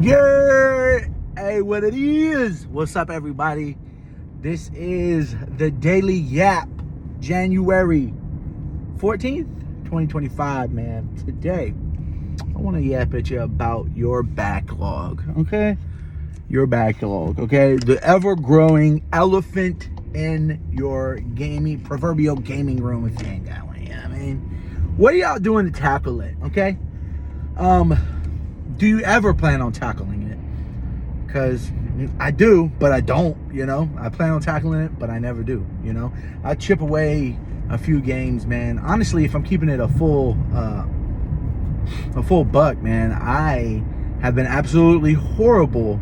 Yeah, hey, what it is? What's up, everybody? This is the Daily Yap, January 14th, 2025, man. Today, I want to yap at you about your backlog, okay? Your backlog, okay? The ever-growing elephant in your proverbial gaming room, if you ain't got one. Yeah, I mean, what are y'all doing to tackle it, okay? Do you ever plan on tackling it? Because I do, but I don't, you know. I plan on tackling it, but I never do, you know. I chip away a few games, man. Honestly, if I'm keeping it a full buck, man, I have been absolutely horrible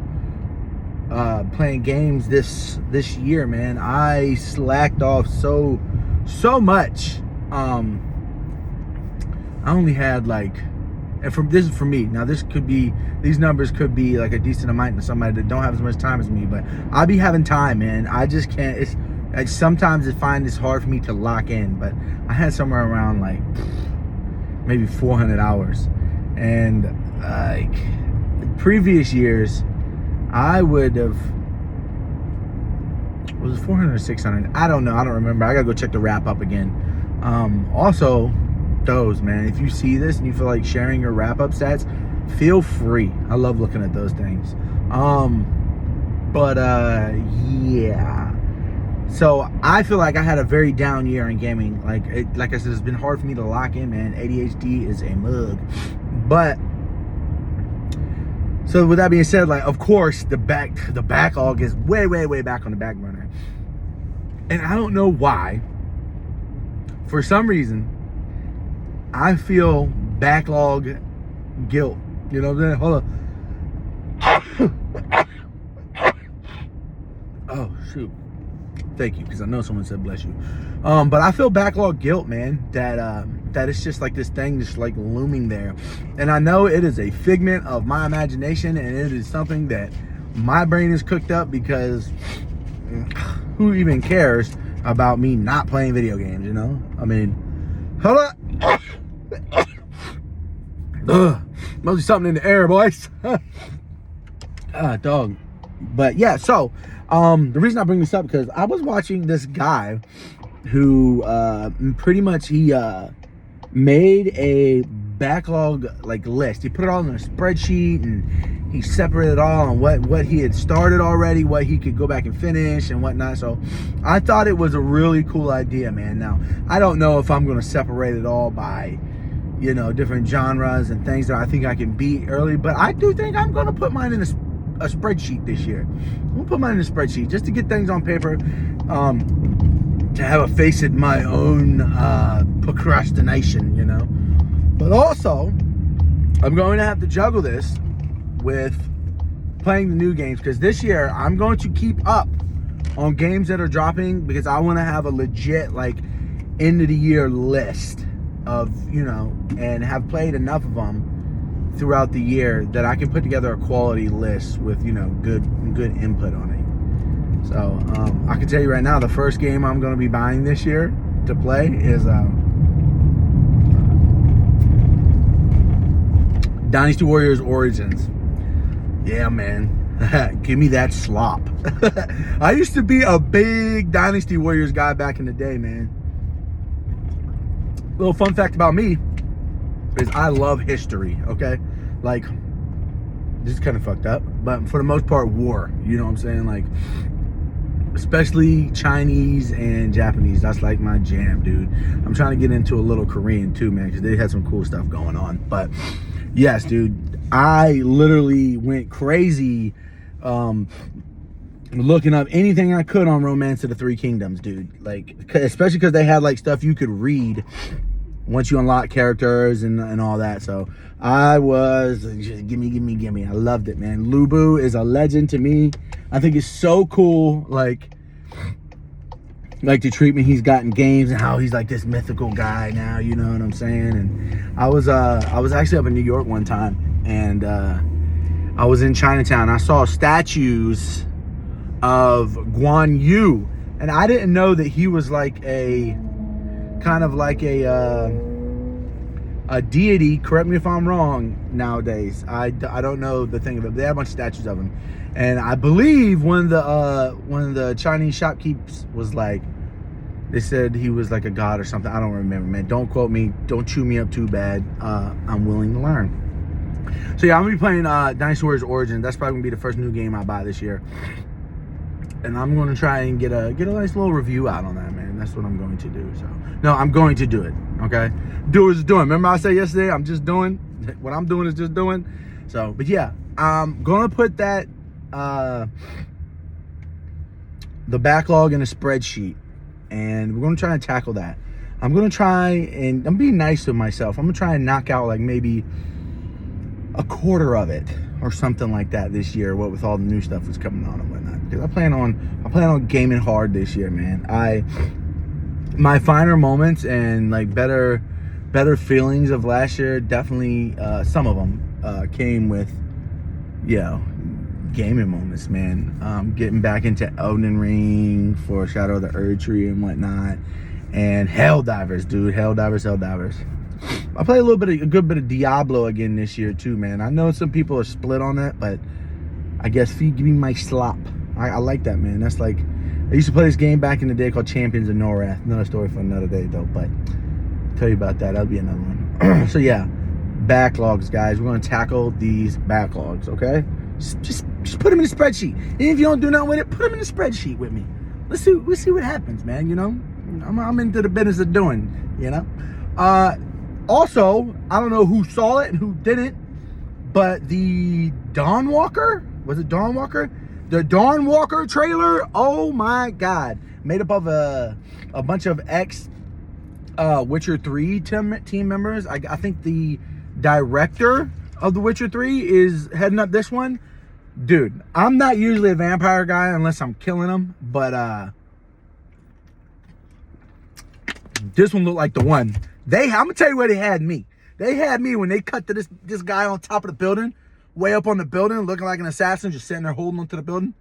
playing games this year, man. I slacked off so much. I only had like, and this is for me. Now these numbers could be like a decent amount to somebody that don't have as much time as me, but I'll be having time, man. I just can't. Sometimes I find it's hard for me to lock in, but I had somewhere around like maybe 400 hours, and like previous years, I would have, was it 400 or 600? I don't know. I don't remember. I gotta go check the wrap up again. Also, those, man, if you see this and you feel like sharing your wrap up stats, feel free. I love looking at those things. Yeah. So I feel like I had a very down year in gaming. Like I said, it's been hard for me to lock in, man. ADHD is a mug. But so with that being said, like, of course, the backlog is way back on the back burner. And I don't know why. For some reason, I feel backlog guilt. You know what I'm saying? Hold on. Oh, shoot. Thank you, because I know someone said bless you. But I feel backlog guilt, man, that it's just like this thing just like looming there. And I know it is a figment of my imagination, and it is something that my brain is cooked up, because who even cares about me not playing video games, you know? I mean, hold up. Must be something in the air, boys. Dog. But yeah, so the reason I bring this up, because I was watching this guy who pretty much he made a backlog like list. He put it all in a spreadsheet, and he separated it all on what he had started already, what he could go back and finish and whatnot. So I thought it was a really cool idea, man. Now, I don't know if I'm going to separate it all by, you know, different genres and things that I think I can beat early, but I do think I'm going to put mine in a spreadsheet this year. We'll put mine in a spreadsheet just to get things on paper, to have a face at my own procrastination, you know. But also, I'm going to have to juggle this with playing the new games, because this year I'm going to keep up on games that are dropping, because I want to have a legit like end of the year list of, you know, and have played enough of them throughout the year that I can put together a quality list with, you know, good input on it. So I can tell you right now, the first game I'm going to be buying this year to play is Dynasty Warriors Origins. Yeah, man. Give me that slop. I used to be a big Dynasty Warriors guy back in the day, man. Little fun fact about me is I love history, okay? Like, this is kind of fucked up, but for the most part, war. You know what I'm saying? Like, especially Chinese and Japanese. That's like my jam, dude. I'm trying to get into a little Korean too, man, because they had some cool stuff going on. But yes, dude, I literally went crazy looking up anything I could on Romance of the Three Kingdoms, dude. Like, especially because they had like stuff you could read once you unlock characters and all that. So I was just gimme. I loved it, man. Lubu is a legend to me. I think it's so cool, like the treatment he's got in games, and how he's like this mythical guy now, you know what I'm saying? And I was actually up in New York one time, and I was in Chinatown. I saw statues of Guan Yu, and I didn't know that he was like a kind of like a deity. Correct me if I'm wrong. Nowadays, I don't know the thing of it. They have a bunch of statues of him, and I believe one of the Chinese shopkeepers was like, they said he was like a god or something. I don't remember, man. Don't quote me. Don't chew me up too bad. I'm willing to learn. So yeah, I'm gonna be playing Dynasty Warriors Origin. That's probably gonna be the first new game I buy this year, and I'm gonna try and get a nice little review out on that, man. That's what I'm going to do. So no, I'm going to do it. Okay, do is doing. Remember I said yesterday, I'm just doing what I'm doing is just doing. So, but yeah, I'm gonna put that the backlog in a spreadsheet, and we're gonna try and tackle that. I'm gonna try, and I'm being nice to myself. I'm gonna try and knock out like maybe a quarter of it or something like that this year, what with all the new stuff that's coming on and whatnot, because I plan on gaming hard this year, man. My finer moments and like better feelings of last year, definitely some of them came with, you know, gaming moments, man. Getting back into Elden Ring for Shadow of the Erdtree and whatnot, and Helldivers, dude. Helldivers. I play a good bit of Diablo again this year too, man. I know some people are split on that, but I guess if you give me my slop, I like that, man. That's like, I used to play this game back in the day called Champions of No Wrath. Another story for another day though, but I'll tell you about that. That'll be another one. So yeah, backlogs, guys. We're gonna tackle these backlogs, okay? Just put them in a spreadsheet. And if you don't do nothing with it, put them in a spreadsheet with me. Let's see what happens, man. You know, I'm into the business of doing. You know. Also, I don't know who saw it and who didn't, but the Dawnwalker, was it Dawnwalker? The Dawnwalker trailer, oh my God. Made up of a bunch of Witcher 3 team members. I think the director of The Witcher 3 is heading up this one. Dude, I'm not usually a vampire guy unless I'm killing them, but this one looked like the one. I'm gonna tell you where they had me. They had me when they cut to this guy on top of the building, way up on the building, looking like an assassin, just sitting there holding onto the building.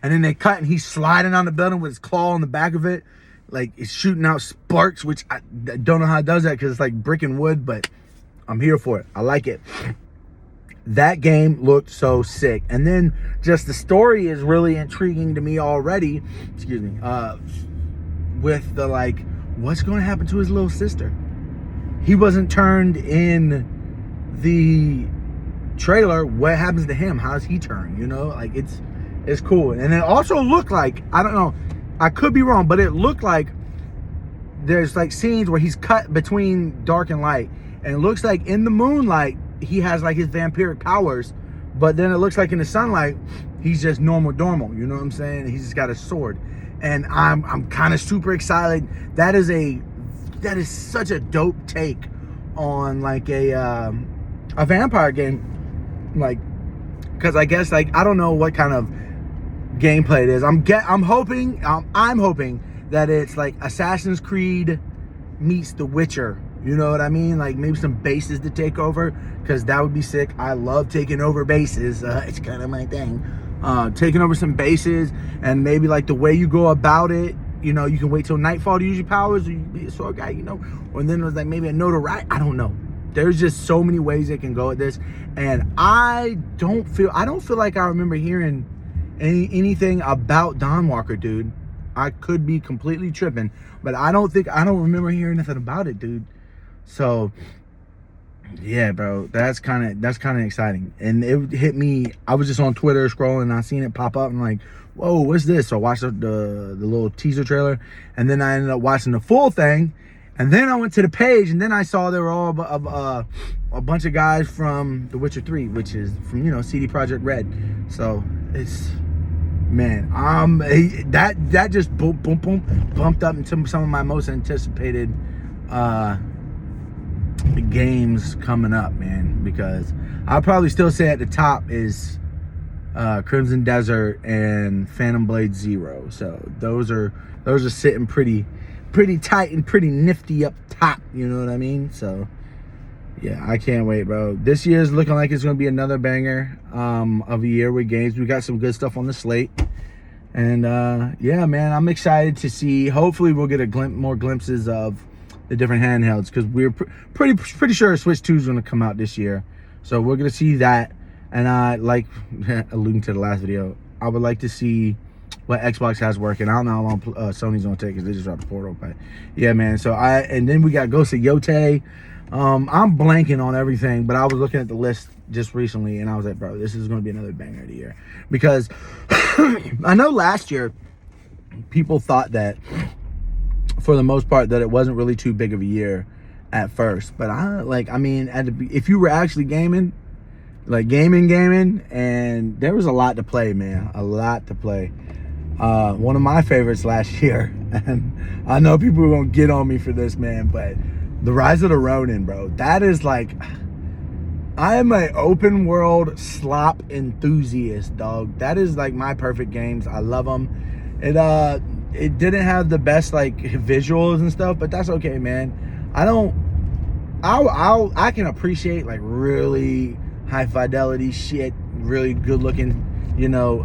And then they cut and he's sliding on the building with his claw on the back of it, like it's shooting out sparks, which I don't know how it does that because it's like brick and wood, but I'm here for it. I like it. That game looked so sick. And then just the story is really intriguing to me already. Excuse me. With the like, what's going to happen to his little sister? He wasn't turned in the trailer. What happens to him? How does he turn? You know, like it's cool. And it also looked like, I don't know, I could be wrong, but it looked like there's like scenes where he's cut between dark and light, and it looks like in the moonlight he has like his vampiric powers, but then it looks like in the sunlight he's just normal. You know what I'm saying? He's just got a sword. And I'm kind of super excited. That is such a dope take on like a vampire game, like, because I guess like I don't know what kind of gameplay it is. I'm hoping that it's like Assassin's Creed meets The Witcher. You know what I mean? Like maybe some bases to take over, because that would be sick. I love taking over bases. It's kind of my thing. Taking over some bases, and maybe like the way you go about it, you know, you can wait till nightfall to use your powers, or you be a sword guy, you know, or then it was like maybe a notoriety. I don't know. There's just so many ways they can go with this, and I don't feel like I remember hearing anything about Dawnwalker, dude. I could be completely tripping, but I don't remember hearing nothing about it, dude. So yeah, bro, that's kind of exciting. And it hit me. I was just on Twitter scrolling, and I seen it pop up. And I'm like, whoa, what's this? So I watched the little teaser trailer, and then I ended up watching the full thing. And then I went to the page, and then I saw there were all a bunch of guys from The Witcher 3, which is from, you know, CD Projekt Red. So it's, man, that just boom bumped up into some of my most anticipated games coming up, man, because I'll probably still say at the top is Crimson Desert and Phantom Blade Zero. So those are sitting pretty tight and pretty nifty up top, you know what I mean? So yeah, I can't wait, bro. This year's looking like it's gonna be another banger of a year with games. We got some good stuff on the slate, and yeah, man, I'm excited to see. Hopefully we'll get more glimpses of the different handhelds, because we're pretty sure Switch 2 is going to come out this year. So we're going to see that. And I like alluding to the last video, I would like to see what Xbox has working. I don't know how long Sony's gonna take because they just dropped the Portal, but yeah, man. So and then we got Ghost of Yote. I'm blanking on everything, but I was looking at the list just recently and I was like, bro, this is gonna be another banger of the year, because I know last year people thought that for the most part that it wasn't really too big of a year at first, but I mean, if you were actually gaming, like gaming, and there was a lot to play, man, a lot to play. One of my favorites last year, and I know people are gonna get on me for this, man, but the Rise of the Ronin, bro, that is like, I am an open world slop enthusiast, dog. That is like my perfect games. I love them. It didn't have the best like visuals and stuff, but that's okay, man. I can appreciate like really high fidelity shit, really good looking, you know,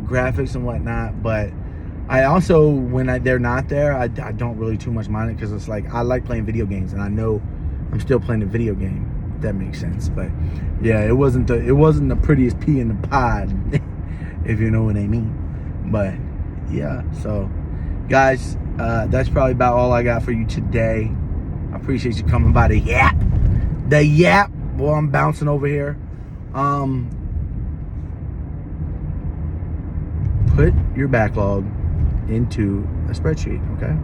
graphics and whatnot. But I also, when they're not there, I don't really too much mind it, because it's like I like playing video games and I know I'm still playing a video game, if that makes sense. But yeah, it wasn't the prettiest pea in the pod, if you know what I mean. But yeah, so guys, that's probably about all I got for you today. I appreciate you coming by the Yap. Boy, I'm bouncing over here. Put your backlog into a spreadsheet, okay?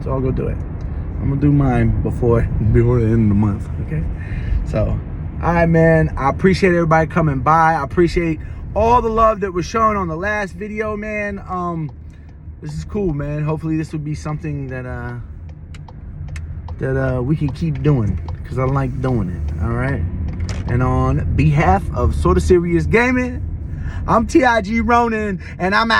So I'll go do it. I'm gonna do mine before the end of the month, okay? So, all right, man. I appreciate everybody coming by. I appreciate all the love that was shown on the last video, man. This is cool, man. Hopefully this will be something that we can keep doing, because I like doing it. All right. And on behalf of Sorta Serious Gaming, I'm TIG Ronin, and I'm out.